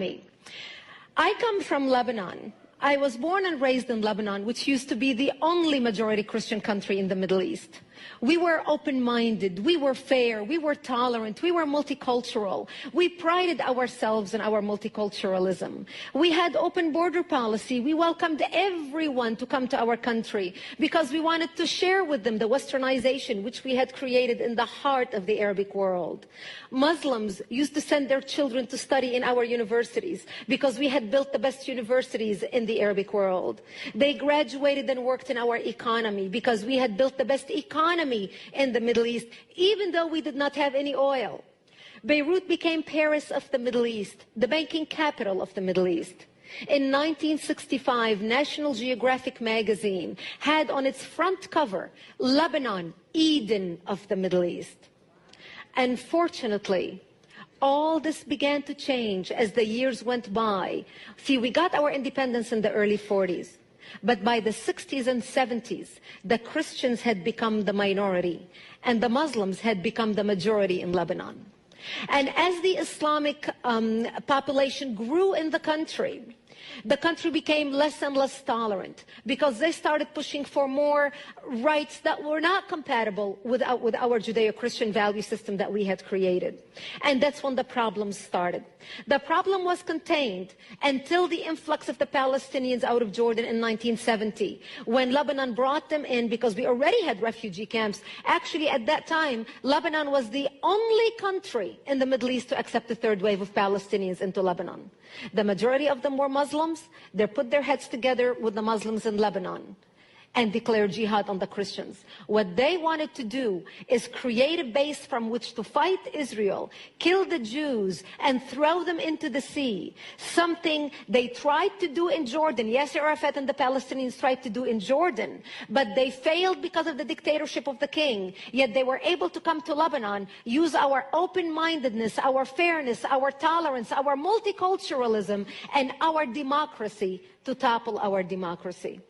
me. I come from Lebanon. I was born and raised in Lebanon, which used to be the only majority Christian country in the Middle East. We were open-minded, we were fair, we were tolerant, we were multicultural. We prided ourselves in our multiculturalism. We had open border policy. We welcomed everyone to come to our country because we wanted to share with them the westernization which we had created in the heart of the Arabic world. Muslims used to send their children to study in our universities because we had built the best universities in the Arabic world. They graduated and worked in our economy because we had built the best economy in the Middle East, even though we did not have any oil. Beirut became Paris of the Middle East, the banking capital of the Middle East. In 1965, National Geographic magazine had on its front cover, Lebanon, Eden of the Middle East. Unfortunately, all this began to change as the years went by. See, we got our independence in the early 40s. But by the 60s and 70s, the Christians had become the minority and the Muslims had become the majority in Lebanon. And as the Islamic population grew in the country became less and less tolerant because they started pushing for more rights that were not compatible with our Judeo-Christian value system that we had created. And that's when the problems started. The problem was contained until the influx of the Palestinians out of Jordan in 1970, when Lebanon brought them in because we already had refugee camps. Actually, at that time, Lebanon was the only country in the Middle East to accept the third wave of Palestinians into Lebanon. The majority of them were Muslims. They put their heads together with the Muslims in Lebanon and declare jihad on the Christians. What they wanted to do is create a base from which to fight Israel, kill the Jews, and throw them into the sea. Something they tried to do in Jordan. Yasser Arafat and the Palestinians tried to do in Jordan, but they failed because of the dictatorship of the king. Yet they were able to come to Lebanon, use our open-mindedness, our fairness, our tolerance, our multiculturalism, and our democracy to topple our democracy.